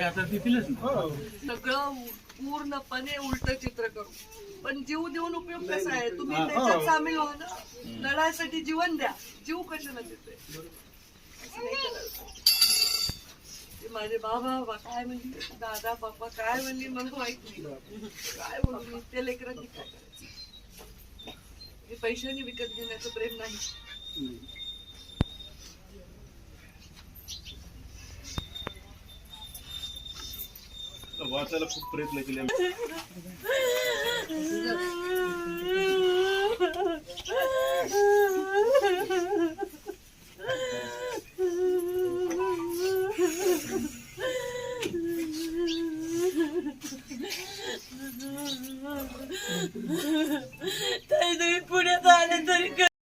आता तिथेच सगळं पूर्णपणे उलट चित्र करू, पण जीव देऊन उपयोग कसा आहे? तुम्ही त्याच्यात सामील व्हा ना. लढायसाठी जीवन द्या, जीव कशाला देतोय? असं नाही करायचं. माझे बाबा काय म्हणली, दादा बाबा काय म्हणली, मला माहित नाही काय बोलू मी. त्या लेकरांनी काय करायचं? हे पैशाने विकत घेण्याचं प्रेम नाही. वाचायला खूप प्रयत्न केले.